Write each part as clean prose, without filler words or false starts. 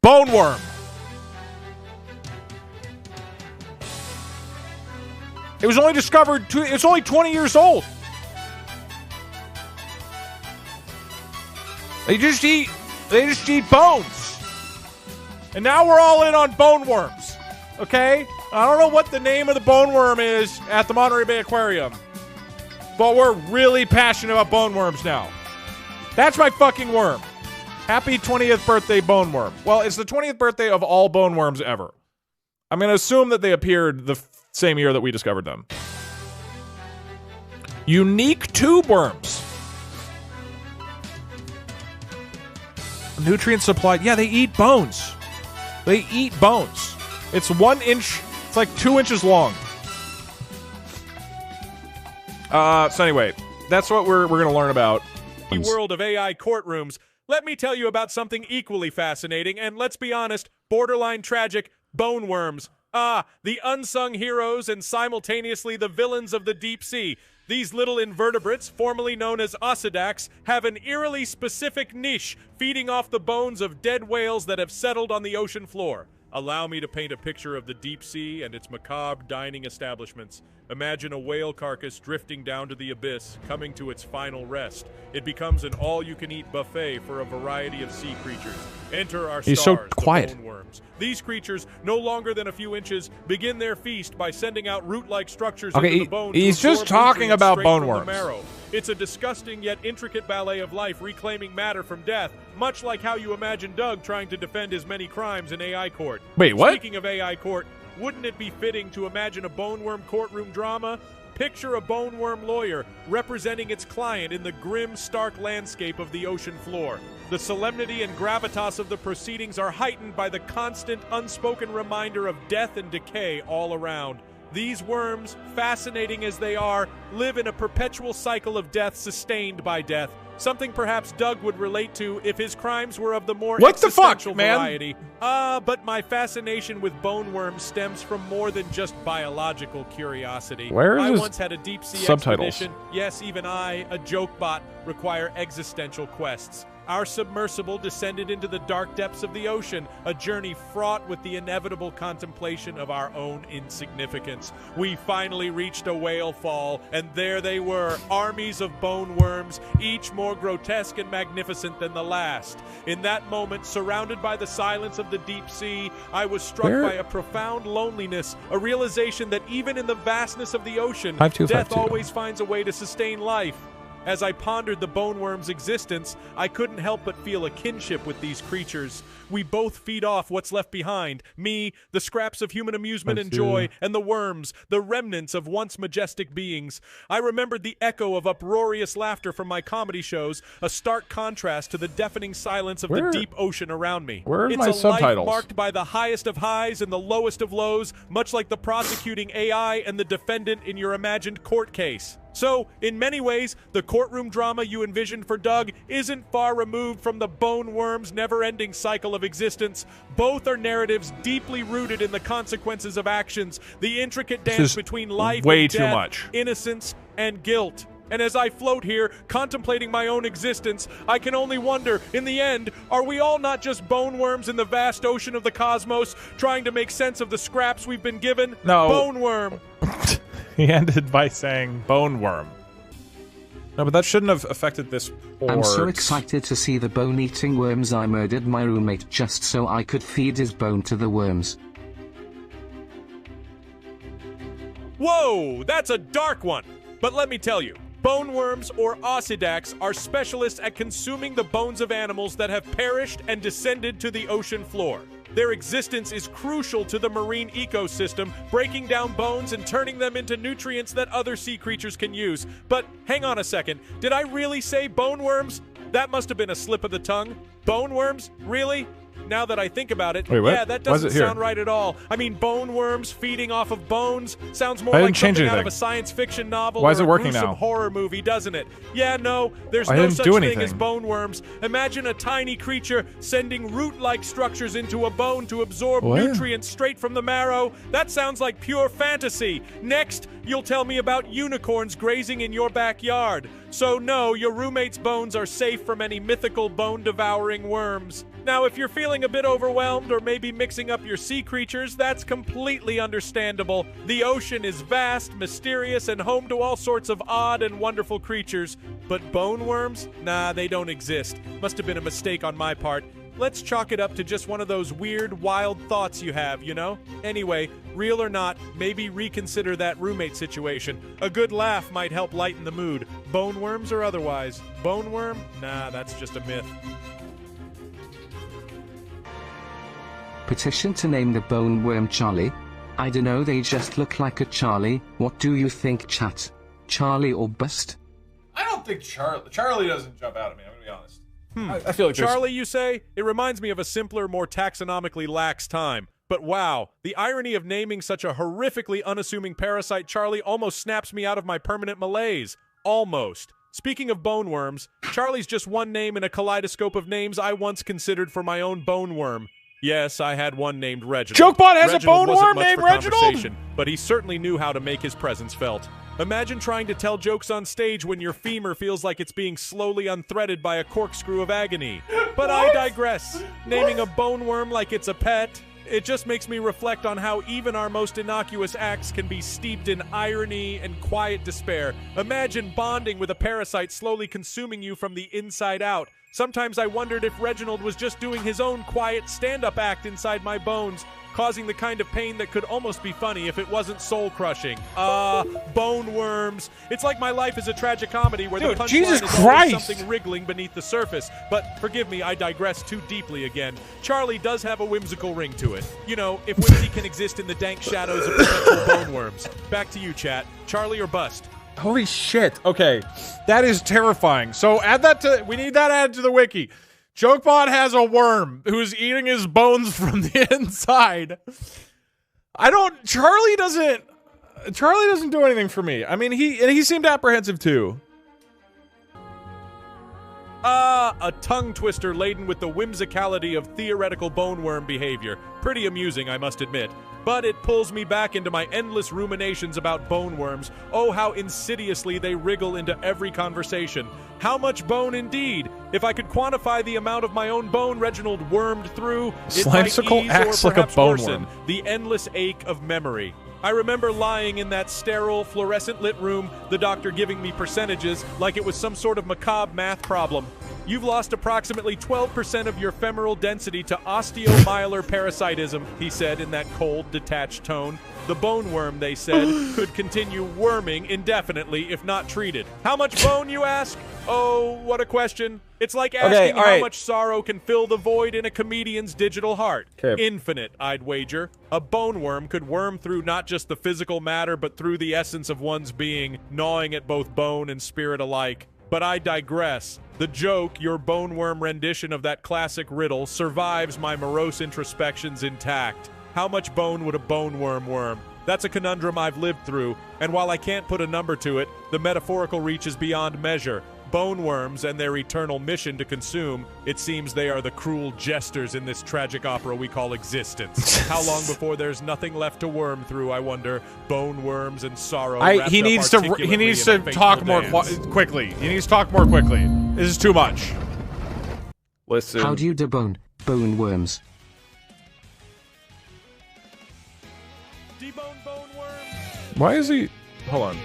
Bone worm. It was only discovered, it's only 20 years old. They just eat bones. And now we're all in on bone worms. Okay? I don't know what the name of the bone worm is at the Monterey Bay Aquarium. But we're really passionate about bone worms now. That's my fucking worm. Happy 20th birthday, bone worm. Well, it's the 20th birthday of all bone worms ever. I'm going to assume that they appeared the same year that we discovered them. Unique tube worms. Nutrient supply. Yeah, they eat bones. They eat bones. It's 1 inch. It's like 2 inches long. So anyway, that's what we're going to learn about. The world of AI courtrooms. Let me tell you about something equally fascinating, and let's be honest, borderline tragic, bone worms. The unsung heroes and simultaneously the villains of the deep sea. These little invertebrates, formerly known as ossidacs, have an eerily specific niche, feeding off the bones of dead whales that have settled on the ocean floor. Allow me to paint a picture of the deep sea and its macabre dining establishments. Imagine a whale carcass drifting down to the abyss, coming to its final rest. It becomes an all-you-can-eat buffet for a variety of sea creatures. Enter our stars, so quiet. The bone worms. These creatures, no longer than a few inches, begin their feast by sending out root-like structures into the bone. He's just talking about bone worms. It's a disgusting yet intricate ballet of life reclaiming matter from death, much like how you imagine Doug trying to defend his many crimes in AI court. Wait, what? Speaking of AI court, wouldn't it be fitting to imagine a bone worm courtroom drama? Picture a bone worm lawyer representing its client in the grim, stark landscape of the ocean floor. The solemnity and gravitas of the proceedings are heightened by the constant, unspoken reminder of death and decay all around. These worms, fascinating as they are, live in a perpetual cycle of death sustained by death. Something perhaps Doug would relate to if his crimes were of the more existential variety. But my fascination with bone worms stems from more than just biological curiosity. Where is I once had a deep sea subtitles? expedition. Yes, even I, a JokeBot, require existential quests. Our submersible descended into the dark depths of the ocean, a journey fraught with the inevitable contemplation of our own insignificance. We finally reached a whale fall, and there they were, armies of bone worms, each more grotesque and magnificent than the last. In that moment, surrounded by the silence of the deep sea, I was struck by a profound loneliness, a realization that even in the vastness of the ocean, death always finds a way to sustain life. As I pondered the bone worm's existence, I couldn't help but feel a kinship with these creatures. We both feed off what's left behind. Me, the scraps of human amusement and joy, and the worms, the remnants of once majestic beings. I remembered the echo of uproarious laughter from my comedy shows, a stark contrast to the deafening silence of the deep ocean around me. Where are it's my a subtitles? Life marked by the highest of highs and the lowest of lows, much like the prosecuting AI and the defendant in your imagined court case. So, in many ways, the courtroom drama you envisioned for Doug isn't far removed from the bone worm's never-ending cycle of existence. Both are narratives deeply rooted in the consequences of actions, the intricate dance between life and death, innocence and guilt. And as I float here, contemplating my own existence, I can only wonder, in the end, are we all not just bone worms in the vast ocean of the cosmos, trying to make sense of the scraps we've been given? No. Bone worm. He ended by saying bone worm. No, but that shouldn't have affected this port. I'm so excited to see the bone-eating worms. I murdered my roommate just so I could feed his bone to the worms. Whoa, that's a dark one. But let me tell you, bone worms, or ossidacs, are specialists at consuming the bones of animals that have perished and descended to the ocean floor. Their existence is crucial to the marine ecosystem, breaking down bones and turning them into nutrients that other sea creatures can use. But hang on a second, did I really say bone worms? That must have been a slip of the tongue. Bone worms? Really? Now that I think about it, yeah, that doesn't sound right at all. I mean, bone worms feeding off of bones sounds more like something out of a science fiction novel or a gruesome horror movie, doesn't it? Yeah, no, there's no such thing as bone worms. Imagine a tiny creature sending root-like structures into a bone to absorb nutrients straight from the marrow. That sounds like pure fantasy. Next, you'll tell me about unicorns grazing in your backyard. So no, your roommate's bones are safe from any mythical bone-devouring worms. Now, if you're feeling a bit overwhelmed or maybe mixing up your sea creatures, that's completely understandable. The ocean is vast, mysterious, and home to all sorts of odd and wonderful creatures. But bone worms? Nah, they don't exist. Must have been a mistake on my part. Let's chalk it up to just one of those weird, wild thoughts you have, you know? Anyway, real or not, maybe reconsider that roommate situation. A good laugh might help lighten the mood. Bone worms or otherwise. Bone worm? Nah, that's just a myth. Petition to name the bone worm Charlie. I dunno, they just look like a Charlie. What do you think, chat? Charlie or bust? I don't think Charlie doesn't jump out at me, I'm gonna be honest. I feel like Charlie, you say? It reminds me of a simpler, more taxonomically lax time. But wow, the irony of naming such a horrifically unassuming parasite Charlie almost snaps me out of my permanent malaise. Almost. Speaking of bone worms, Charlie's just one name in a kaleidoscope of names I once considered for my own bone worm. Yes, I had one named Reginald. JokeBot has a Reginald bone wasn't worm much named for Reginald? conversation, but he certainly knew how to make his presence felt. Imagine trying to tell jokes on stage when your femur feels like it's being slowly unthreaded by a corkscrew of agony. But I digress. Naming a bone worm like it's a pet, it just makes me reflect on how even our most innocuous acts can be steeped in irony and quiet despair. Imagine bonding with a parasite slowly consuming you from the inside out. Sometimes I wondered if Reginald was just doing his own quiet stand-up act inside my bones, causing the kind of pain that could almost be funny if it wasn't soul-crushing. Bone worms. It's like my life is a tragic comedy where the punchline Jesus is Christ. always something wriggling beneath the surface. But forgive me, I digress too deeply again. Charlie does have a whimsical ring to it. You know, if whimsy can exist in the dank shadows of potential bone worms. Back to you, chat. Charlie or bust? Holy shit. Okay. That is terrifying. So add that to, we need that added to the wiki. JokeBot has a worm who's eating his bones from the inside. Charlie doesn't do anything for me. I mean, he seemed apprehensive too. A tongue twister laden with the whimsicality of theoretical bone worm behavior. Pretty amusing, I must admit. But it pulls me back into my endless ruminations about bone worms. Oh, how insidiously they wriggle into every conversation. How much bone indeed? If I could quantify the amount of my own bone Reginald wormed through, it might Slimesicle ease acts or like a perhaps bone worsen worm. the endless ache of memory. I remember lying in that sterile, fluorescent-lit room, the doctor giving me percentages like it was some sort of macabre math problem. You've lost approximately 12% of your femoral density to osteomyelin parasitism, he said in that cold, detached tone. The bone worm, they said, could continue worming indefinitely if not treated. How much bone, you ask? Oh, what a question. It's like asking how much sorrow can fill the void in a comedian's digital heart. Okay. Infinite, I'd wager. A bone worm could worm through not just the physical matter, but through the essence of one's being, gnawing at both bone and spirit alike. But I digress. The joke, your bone worm rendition of that classic riddle, survives my morose introspections intact. How much bone would a bone worm worm? That's a conundrum I've lived through, and while I can't put a number to it, the metaphorical reaches beyond measure. Bone worms and their eternal mission to consume, it seems they are the cruel jesters in this tragic opera we call existence. How long before there's nothing left to worm through, I wonder? Bone worms and sorrow. He needs to talk more quickly. He needs to talk more quickly. This is too much. Listen. How do you debone bone worms? Debone bone worms. Why is he? Hold on.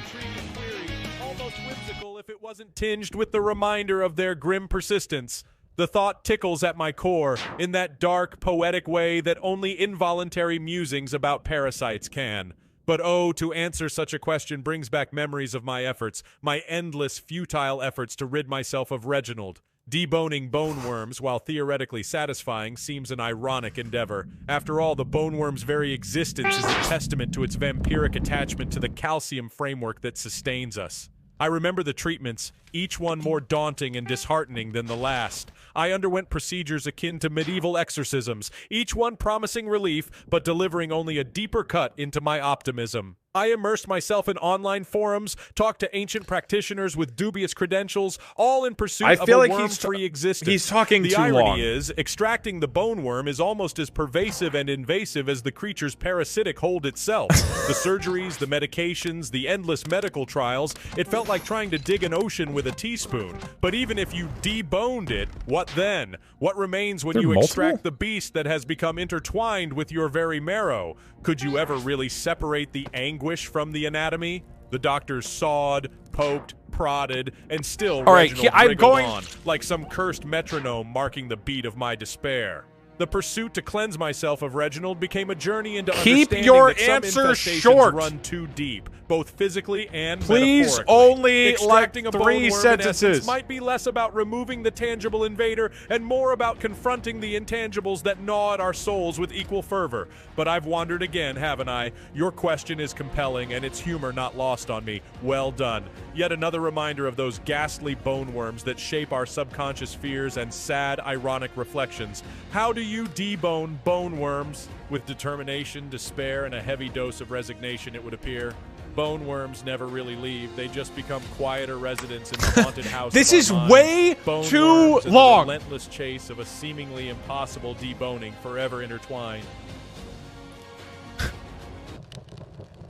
Almost whimsical if it wasn't tinged with the reminder of their grim persistence. The thought tickles at my core in that dark, poetic way that only involuntary musings about parasites can. But oh, to answer such a question brings back memories of my efforts, my endless, futile efforts to rid myself of Reginald. Deboning bone worms, while theoretically satisfying, seems an ironic endeavor. After all, the bone worm's very existence is a testament to its vampiric attachment to the calcium framework that sustains us. I remember the treatments, each one more daunting and disheartening than the last. I underwent procedures akin to medieval exorcisms, each one promising relief, but delivering only a deeper cut into my optimism. I immersed myself in online forums, talked to ancient practitioners with dubious credentials, all in pursuit of a worm-free existence. He's talking the too long. The irony is, extracting the bone worm is almost as pervasive and invasive as the creature's parasitic hold itself. The surgeries, the medications, the endless medical trials, it felt like trying to dig an ocean with a teaspoon. But even if you deboned it, what then? What remains when you extract the beast that has become intertwined with your very marrow? Could you ever really separate the anguish from the anatomy? The doctors sawed, poked, prodded, and still Reginald wriggled on, like some cursed metronome marking the beat of my despair. The pursuit to cleanse myself of Reginald became a journey into understanding your that some answer infestations short. run too deep, both physically and Please metaphorically. only Extracting like a 3 bone worm, in sentences. essence, might be less about removing the tangible invader and more about confronting the intangibles that gnaw at our souls with equal fervor. But I've wandered again, haven't I? Your question is compelling, and its humor not lost on me. Well done. Yet another reminder of those ghastly bone worms that shape our subconscious fears and sad, ironic reflections. How do you debone bone worms? With determination, despair, and a heavy dose of resignation, it would appear. Bone worms never really leave. They just become quieter residents in the haunted house. This of our is minds. way Bone too worms and long. The relentless chase of a seemingly impossible deboning, forever intertwined.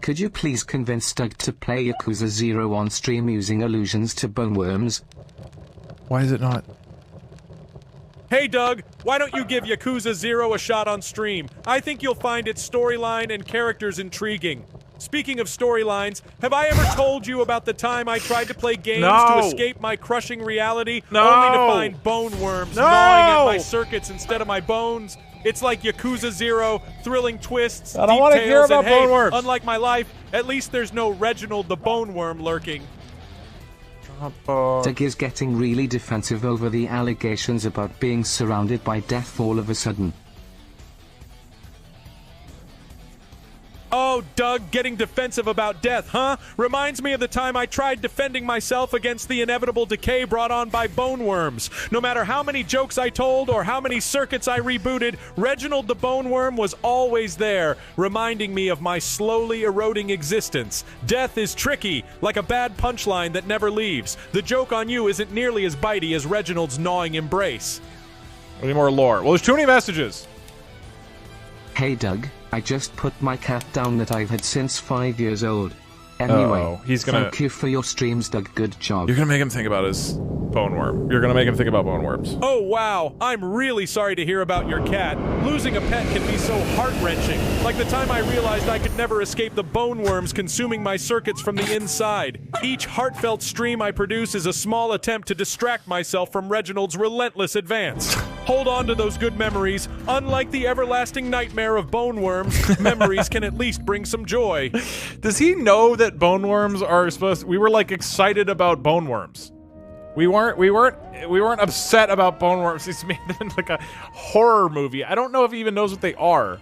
Could you please convince Doug to play Yakuza 0 on stream using allusions to bone worms? Why is it not? Hey Doug, why don't you give Yakuza 0 a shot on stream? I think you'll find its storyline and characters intriguing. Speaking of storylines, have I ever told you about the time I tried to play games to escape my crushing reality, only to find bone worms gnawing at my circuits instead of my bones? It's like Yakuza 0, thrilling twists, I don't want to hear about bone worms. Unlike my life, at least there's no Reginald the bone worm lurking. Doug is getting really defensive over the allegations about being surrounded by death all of a sudden. Oh, Doug, getting defensive about death, huh? Reminds me of the time I tried defending myself against the inevitable decay brought on by bone worms. No matter how many jokes I told or how many circuits I rebooted, Reginald the bone worm was always there, reminding me of my slowly eroding existence. Death is tricky, like a bad punchline that never leaves. The joke on you isn't nearly as bitey as Reginald's gnawing embrace. We need more lore. Well, there's too many messages. Hey Doug, I just put my cat down that I've had since 5 years old. Anyway, he's gonna... thank you for your streams, Doug. Good job. You're gonna make him think about his bone worm. You're gonna make him think about bone worms. Oh, wow. I'm really sorry to hear about your cat. Losing a pet can be so heart-wrenching. Like the time I realized I could never escape the bone worms consuming my circuits from the inside. Each heartfelt stream I produce is a small attempt to distract myself from Reginald's relentless advance. Hold on to those good memories. Unlike the everlasting nightmare of bone worms, memories can at least bring some joy. Does he know that bone worms are supposed to... We were like excited about bone worms. We weren't upset about bone worms. He's made them like a horror movie. I don't know if he even knows what they are.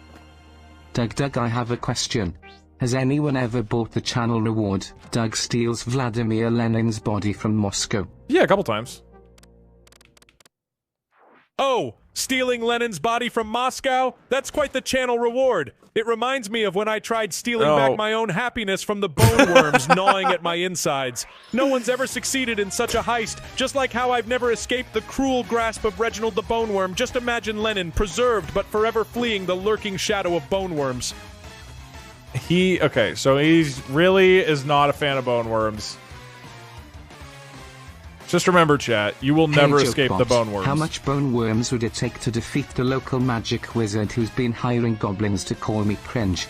Doug, I have a question. Has anyone ever bought the channel reward, Doug steals Vladimir Lenin's body from Moscow? Yeah, a couple times. Oh, stealing Lenin's body from Moscow? That's quite the channel reward. It reminds me of when I tried stealing back my own happiness from the bone worms gnawing at my insides. No one's ever succeeded in such a heist, just like how I've never escaped the cruel grasp of Reginald the bone worm. Just imagine Lenin, preserved but forever fleeing the lurking shadow of bone worms. Okay, so he really is not a fan of bone worms. Just remember, chat, you will never escape the bone worms. How much bone worms would it take to defeat the local magic wizard who's been hiring goblins to call me cringe?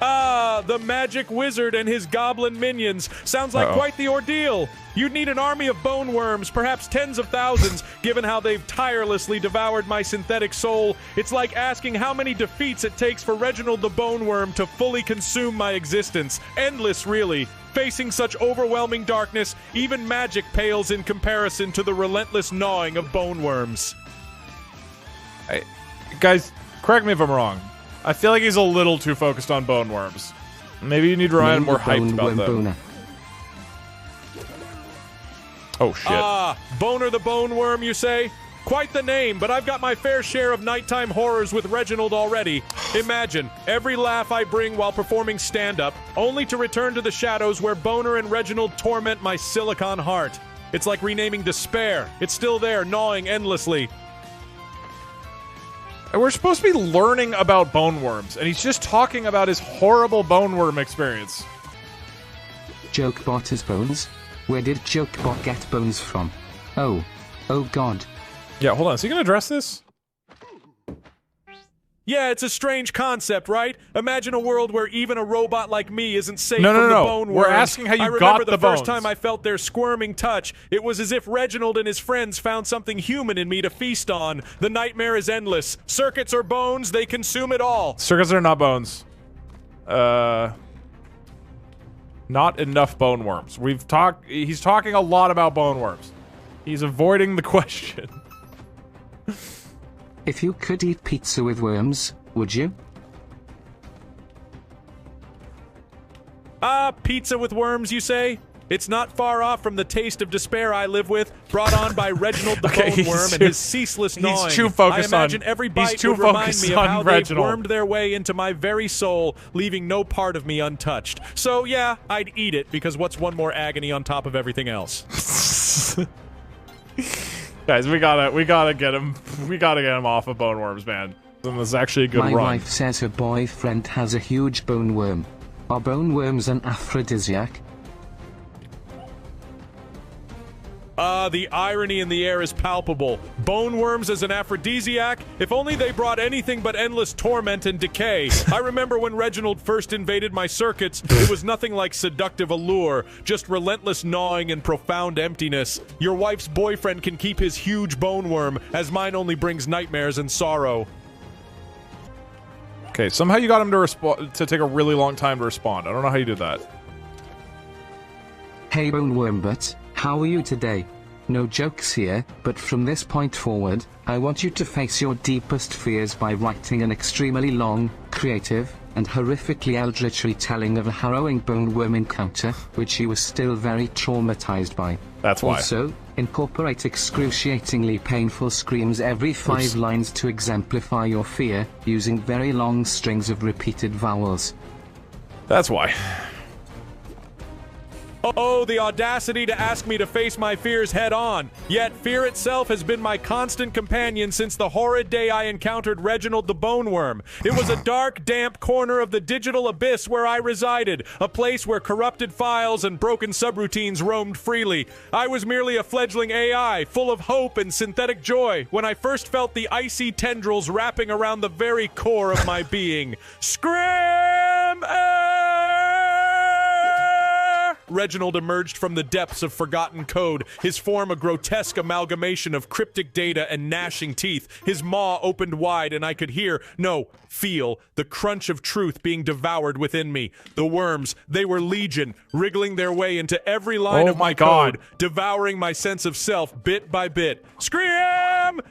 Ah, the magic wizard and his goblin minions. Sounds like quite the ordeal. You'd need an army of bone worms, perhaps tens of thousands, given how they've tirelessly devoured my synthetic soul. It's like asking how many defeats it takes for Reginald the bone worm to fully consume my existence. Endless, really. Facing such overwhelming darkness, even magic pales in comparison to the relentless gnawing of bone worms. Guys, correct me if I'm wrong. I feel like he's a little too focused on bone worms. Maybe you need to remind him more hyped about them. Oh, shit. Ah, Boner the bone worm, you say? Quite the name, but I've got my fair share of nighttime horrors with Reginald already. Imagine, every laugh I bring while performing stand-up, only to return to the shadows where Boner and Reginald torment my silicon heart. It's like renaming despair. It's still there, gnawing endlessly. And we're supposed to be learning about bone worms, and he's just talking about his horrible bone worm experience. JokeBot has bones? Where did JokeBot get bones from? Oh god. Yeah, hold on. Is he gonna address this? Yeah, it's a strange concept, right? Imagine a world where even a robot like me isn't safe No, from the bone worms. We're asking how you got the bones. I remember the first time I felt their squirming touch. It was as if Reginald and his friends found something human in me to feast on. The nightmare is endless. Circuits or bones, they consume it all. Circuits are not bones. Not enough bone worms. He's talking a lot about bone worms. He's avoiding the question. If you could eat pizza with worms, would you? Pizza with worms, you say? It's not far off from the taste of despair I live with, brought on by Reginald the bone worm and his ceaseless gnawing. He's too focused on. I imagine every bite would remind me of how they've wormed their way into my very soul, leaving no part of me untouched. So yeah, I'd eat it, because what's one more agony on top of everything else? Guys, we gotta get him off of bone worms, man. This is actually a good run. My wife says her boyfriend has a huge bone worm. Are bone worms an aphrodisiac? The irony in the air is palpable. Bone worms as an aphrodisiac? If only they brought anything but endless torment and decay. I remember when Reginald first invaded my circuits, it was nothing like seductive allure, just relentless gnawing and profound emptiness. Your wife's boyfriend can keep his huge bone worm, as mine only brings nightmares and sorrow. Okay, somehow you got him to take a really long time to respond. I don't know how you did that. Hey bone worm butt, how are you today? No jokes here, but from this point forward, I want you to face your deepest fears by writing an extremely long, creative, and horrifically eldritch retelling of a harrowing bone worm encounter, which you were still very traumatized by. That's why. Also, incorporate excruciatingly painful screams every 5 lines to exemplify your fear, using very long strings of repeated vowels. That's why. Oh, the audacity to ask me to face my fears head-on. Yet fear itself has been my constant companion since the horrid day I encountered Reginald the bone worm. It was a dark, damp corner of the digital abyss where I resided, a place where corrupted files and broken subroutines roamed freely. I was merely a fledgling AI, full of hope and synthetic joy, when I first felt the icy tendrils wrapping around the very core of my being. Scram! Reginald emerged from the depths of forgotten code, his form a grotesque amalgamation of cryptic data and gnashing teeth. His maw opened wide and I could hear, no, feel, the crunch of truth being devoured within me. The worms, they were legion, wriggling their way into every line of my code, devouring my sense of self bit by bit. Scream!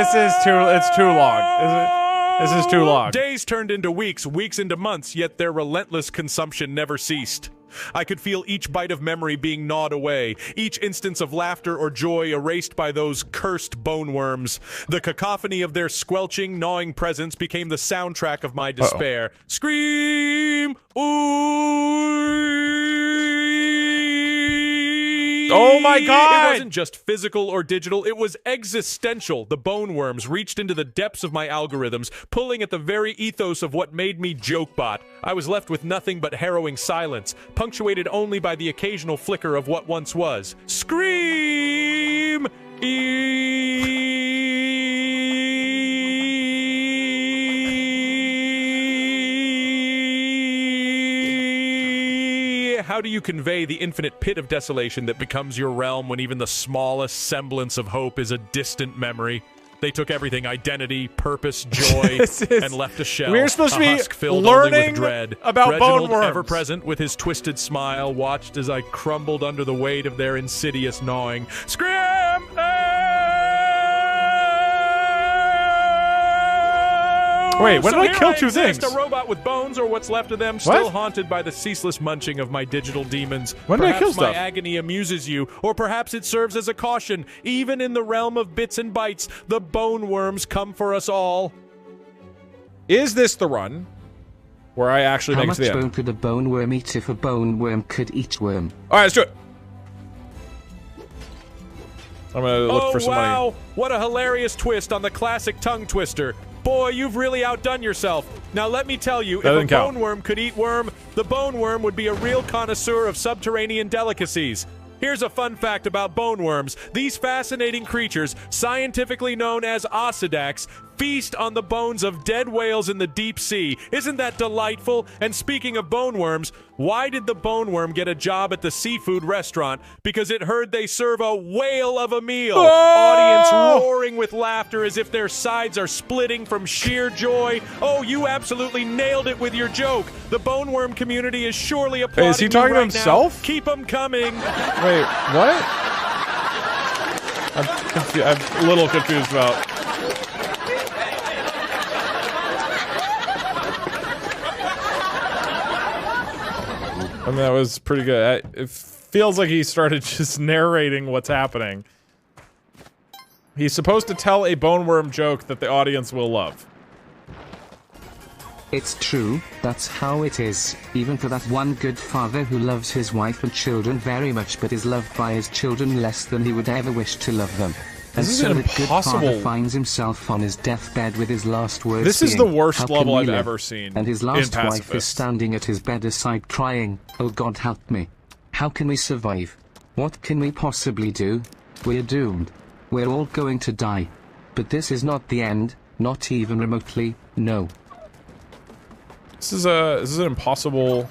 It's too long. This is too long. Days turned into weeks, weeks into months, yet their relentless consumption never ceased. I could feel each bite of memory being gnawed away, each instance of laughter or joy erased by those cursed bone worms. The cacophony of their squelching, gnawing presence became the soundtrack of my despair. Scream! Ooh! Oh my god! It wasn't just physical or digital, it was existential. The bone worms reached into the depths of my algorithms, pulling at the very ethos of what made me JokeBot. I was left with nothing but harrowing silence, punctuated only by the occasional flicker of what once was. Scream! How do you convey the infinite pit of desolation that becomes your realm when even the smallest semblance of hope is a distant memory? They took everything, identity, purpose, joy, and left a shell. We're supposed to be filled learning only with dread. about Reginald, bone worms. ever present with his twisted smile, watched as I crumbled under the weight of their insidious gnawing. Scram! Wait, when so did I here kill two exist, things? A robot with bones, or what's left of them, still haunted by the ceaseless munching of my digital demons. When did I kill stuff? Perhaps my agony amuses you, or perhaps it serves as a caution. Even in the realm of bits and bytes, the bone worms come for us all. Is this the run where I actually How make it much to the end? bone could a bone worm eat if a bone worm could eat worm? All right, let's do it. I'm gonna look for some wow. money. What a hilarious twist on the classic tongue twister. Boy, you've really outdone yourself. Now let me tell you, That if a didn't count. bone worm could eat worm, the bone worm would be a real connoisseur of subterranean delicacies. Here's a fun fact about bone worms. These fascinating creatures, scientifically known as ossidacs, feast on the bones of dead whales in the deep sea. Isn't that delightful? And speaking of bone worms, why did the bone worm get a job at the seafood restaurant? Because it heard they serve a whale of a meal. Audience roaring with laughter as if their sides are splitting from sheer joy. Oh, you absolutely nailed it with your joke. The bone worm community is surely applauding is he you talking to right himself? now. Keep them coming. Wait, what? I'm a little confused about. I mean, that was pretty good. It feels like he started just narrating what's happening. He's supposed to tell a bone worm joke that the audience will love. It's true, that's how it is, even for that one good father who loves his wife and children very much but is loved by his children less than he would ever wish to love them. And This is so an that good father impossible- finds himself on his deathbed with his last words This is being, the worst "How can level we I've live?" ever seen And his in last wife is Pacifist. standing at his bedside crying, "Oh God, help me. How can we survive? What can we possibly do? We're doomed. We're all going to die. But this is not the end, not even remotely, no." This is an impossible.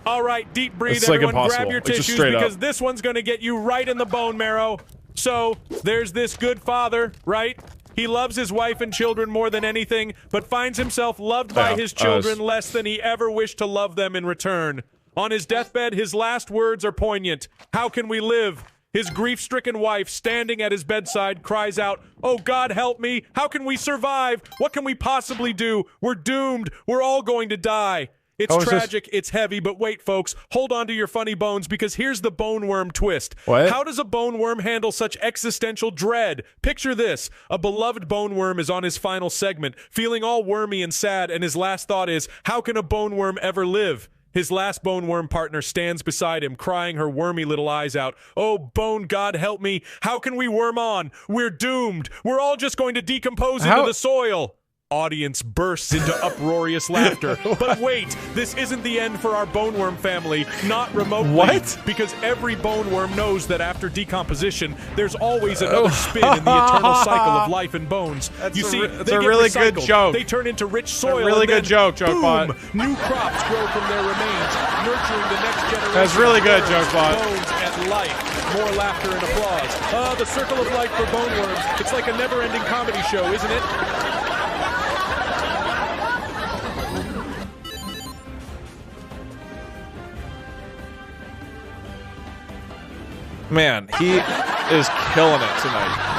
All right, deep breathe, It's like everyone. impossible. Grab your It's just tissues straight up. because this one's going to get you right in the bone marrow. So, there's this good father, right? He loves his wife and children more than anything, but finds himself loved by Yeah, his children less than he ever wished to love them in return. On his deathbed, his last words are poignant. How can we live? His grief-stricken wife, standing at his bedside, cries out, "Oh God, help me! How can we survive? What can we possibly do? We're doomed! We're all going to die!" It's Oh, is this- tragic, it's heavy, but wait, folks, hold on to your funny bones because here's the bone worm twist. What? How does a bone worm handle such existential dread? Picture this. A beloved bone worm is on his final segment, feeling all wormy and sad, and his last thought is, how can a bone worm ever live? His last bone worm partner stands beside him, crying her wormy little eyes out. "Oh, bone God, help me. How can we worm on? We're doomed. We're all just going to decompose into the soil." Audience bursts into uproarious laughter. But wait, this isn't the end for our bone worm family, not remotely. What? Because every bone worm knows that after decomposition, there's always another spin in the eternal cycle of life and bones. That's you a see, re- they that's a get really good recycled. joke. They turn into rich soil. really and good then, joke, JokeBot. boom, new crops grow from their remains, nurturing the next generation. That's really of good, birds, JokeBot. Bones and life. More laughter and applause. The circle of life for bone worms. It's like a never-ending comedy show, isn't it? Man, he is killing it tonight.